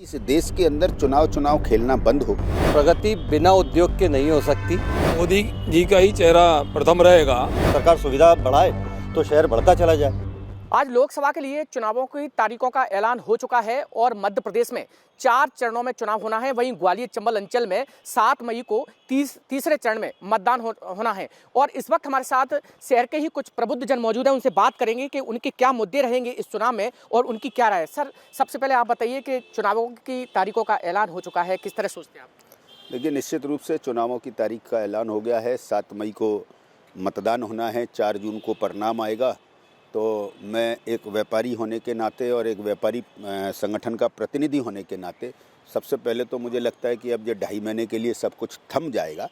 इस देश के अंदर चुनाव खेलना बंद हो। प्रगति बिना उद्योग के नहीं हो सकती। मोदी जी का ही चेहरा प्रथम रहेगा। सरकार सुविधा बढ़ाए तो शहर बढ़ता चला जाए। आज लोकसभा के लिए चुनावों की तारीखों का ऐलान हो चुका है और मध्य प्रदेश में 4 चरणों में चुनाव होना है। वहीं ग्वालियर चंबल अंचल में 7 मई को तीसरे चरण में मतदान होना है। और इस वक्त हमारे साथ शहर के ही कुछ प्रबुद्ध जन मौजूद हैं। उनसे बात करेंगे कि उनके क्या मुद्दे रहेंगे इस चुनाव में और उनकी क्या राय है। सर, सबसे पहले आप बताइए कि चुनावों की तारीखों का ऐलान हो चुका है, किस तरह सोचते हैं आप? देखिए, निश्चित रूप से चुनावों की तारीख का ऐलान हो गया है। 7 मई को मतदान होना है, 4 जून को परिणाम आएगा। तो मैं एक व्यापारी होने के नाते और एक व्यापारी संगठन का प्रतिनिधि होने के नाते सबसे पहले तो मुझे लगता है कि अब ये 2.5 महीने के लिए सब कुछ थम जाएगा।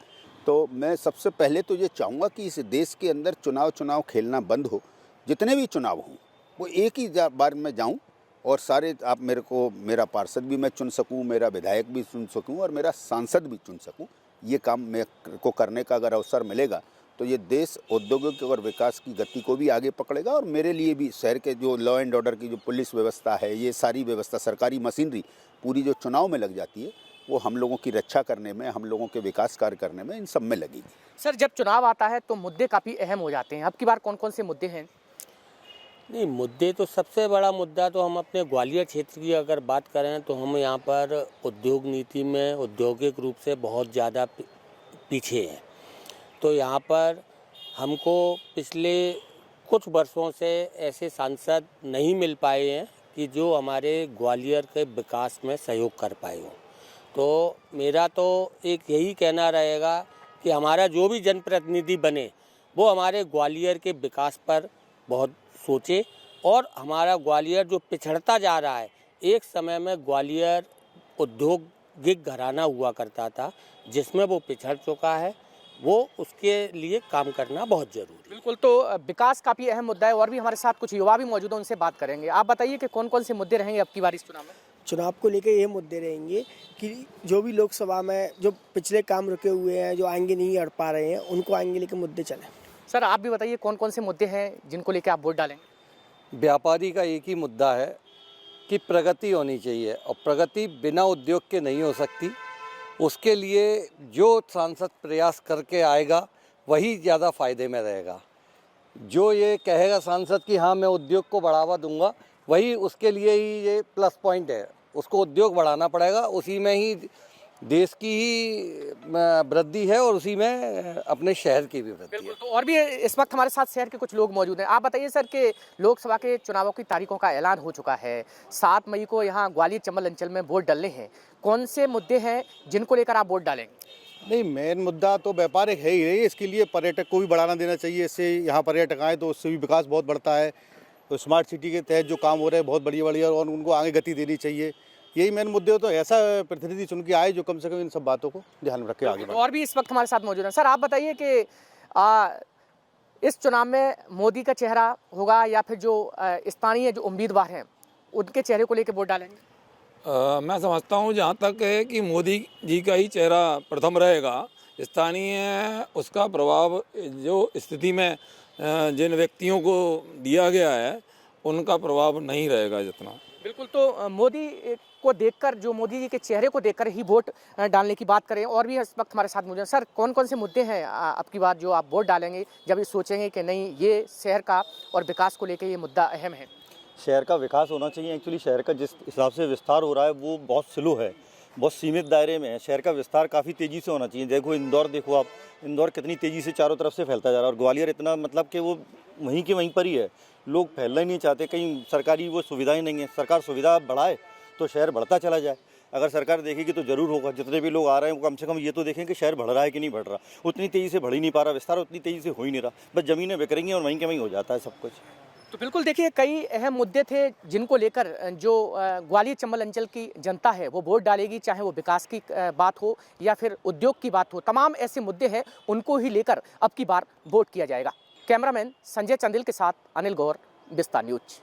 तो मैं सबसे पहले तो ये चाहूँगा कि इस देश के अंदर चुनाव खेलना बंद हो। जितने भी चुनाव हों वो एक ही बार में जाऊँ और सारे आप मेरा पार्षद भी मैं चुन सकूँ, मेरा विधायक भी चुन सकूँ और मेरा सांसद भी चुन सकूँ। ये काम मेरे को करने का अगर अवसर मिलेगा तो ये देश औद्योगिक और विकास की गति को भी आगे पकड़ेगा और मेरे लिए भी शहर के जो लॉ एंड ऑर्डर की जो पुलिस व्यवस्था है, ये सारी व्यवस्था, सरकारी मशीनरी पूरी जो चुनाव में लग जाती है वो हम लोगों की रक्षा करने में, हम लोगों के विकास कार्य करने में, इन सब में लगेगी। सर, जब चुनाव आता है तो मुद्दे काफ़ी अहम हो जाते हैं। अब की बार कौन कौन से मुद्दे हैं? नहीं, मुद्दे तो सबसे बड़ा मुद्दा तो हम अपने ग्वालियर क्षेत्र की अगर बात करें तो हम यहाँ पर उद्योग नीति में औद्योगिक रूप से बहुत ज़्यादा पीछे हैं। तो यहाँ पर हमको पिछले कुछ वर्षों से ऐसे सांसद नहीं मिल पाए हैं कि जो हमारे ग्वालियर के विकास में सहयोग कर पाए हों। तो मेरा तो एक यही कहना रहेगा कि हमारा जो भी जनप्रतिनिधि बने वो हमारे ग्वालियर के विकास पर बहुत सोचे। और हमारा ग्वालियर जो पिछड़ता जा रहा है, एक समय में ग्वालियर औद्योगिक घराना हुआ करता था जिसमें वो पिछड़ चुका है, वो उसके लिए काम करना बहुत ज़रूरी है। बिल्कुल, तो विकास काफ़ी अहम मुद्दा है और भी हमारे साथ कुछ युवा भी मौजूद हैं, उनसे बात करेंगे। आप बताइए कि कौन कौन से मुद्दे रहेंगे अब की बार इस चुनाव में? चुनाव को लेकर ये मुद्दे रहेंगे कि जो भी लोकसभा में जो पिछले काम रुके हुए हैं, जो आएंगे नहीं अड़ पा रहे हैं, उनको आएंगे लेकर मुद्दे चलें। सर, आप भी बताइए कौन कौन से मुद्दे हैं जिनको लेकर आप वोट डालेंगे? व्यापारी का एक ही मुद्दा है कि प्रगति होनी चाहिए और प्रगति बिना उद्योग के नहीं हो सकती। उसके लिए जो सांसद प्रयास करके आएगा वही ज़्यादा फ़ायदे में रहेगा। जो ये कहेगा सांसद कि हाँ मैं उद्योग को बढ़ावा दूंगा, वही उसके लिए ही ये प्लस पॉइंट है। उसको उद्योग बढ़ाना पड़ेगा, उसी में ही देश की ही वृद्धि है और उसी में अपने शहर की भी वृद्धि है। तो और भी इस वक्त हमारे साथ शहर के कुछ लोग मौजूद हैं। आप बताइए सर कि लोकसभा के चुनावों की तारीखों का ऐलान हो चुका है। 7 मई को यहाँ ग्वालियर चंबल अंचल में वोट डालने हैं। कौन से मुद्दे हैं जिनको लेकर आप वोट डालेंगे? नहीं, मेन मुद्दा तो व्यापारिक है ही नहीं। इसके लिए पर्यटक को भी बढ़ाना देना चाहिए। इससे यहाँ पर्यटक आए तो उससे भी विकास बहुत बढ़ता है। तो स्मार्ट सिटी के तहत जो काम हो रहे हैं बहुत बढ़िया और उनको आगे गति देनी चाहिए। यही मेन मुद्दे हो। तो ऐसा प्रतिनिधि चुन के आए जो कम से कम इन सब बातों को ध्यान में रखे आगे। और भी इस वक्त हमारे साथ मौजूद हैं। सर, आप बताइए कि इस चुनाव में मोदी का चेहरा होगा या फिर जो स्थानीय जो उम्मीदवार हैं उनके चेहरे को लेकर वोट डालेंगे? मैं समझता हूँ जहाँ तक है कि मोदी जी का ही चेहरा प्रथम रहेगा। स्थानीय उसका प्रभाव जो स्थिति में जिन व्यक्तियों को दिया गया है उनका प्रभाव नहीं रहेगा जितना। बिल्कुल, तो मोदी को देखकर, जो मोदी जी के चेहरे को देखकर ही वोट डालने की बात करें। और भी इस वक्त हमारे साथ मौजूद हैं। सर, कौन कौन से मुद्दे हैं अब की बार जो आप वोट डालेंगे जब ये सोचेंगे कि नहीं ये शहर का और विकास को लेकर ये मुद्दा अहम है? शहर का विकास होना चाहिए। एक्चुअली शहर का जिस हिसाब से विस्तार हो रहा है वो बहुत स्लो है, बहुत सीमित दायरे में है। शहर का विस्तार काफ़ी तेज़ी से होना चाहिए। देखो इंदौर, देखो आप इंदौर कितनी तेज़ी से चारों तरफ से फैलता जा रहा है और ग्वालियर इतना मतलब कि वो वहीं के वहीं पर ही है। लोग फैलना ही नहीं चाहते, कहीं सरकारी वो सुविधाएं नहीं है। सरकार सुविधा बढ़ाए तो शहर बढ़ता चला जाए। अगर सरकार देखेगी तो ज़रूर होगा। जितने भी लोग आ रहे हैं वो कम से कम ये तो देखें कि शहर बढ़ रहा है कि नहीं बढ़ रहा। उतनी तेज़ी से बढ़ ही नहीं पा रहा, विस्तार उतनी तेज़ी से हो ही नहीं रहा। बस ज़मीनें बिक रही हैं और वहीं के वहीं हो जाता है सब कुछ। तो बिल्कुल देखिए, कई अहम मुद्दे थे जिनको लेकर जो ग्वालियर चंबल अंचल की जनता है वो वोट डालेगी, चाहे वो विकास की बात हो या फिर उद्योग की बात हो। तमाम ऐसे मुद्दे हैं, उनको ही लेकर अब की बार वोट किया जाएगा। कैमरामैन संजय चंदेल के साथ अनिल गौर, विस्तार न्यूज।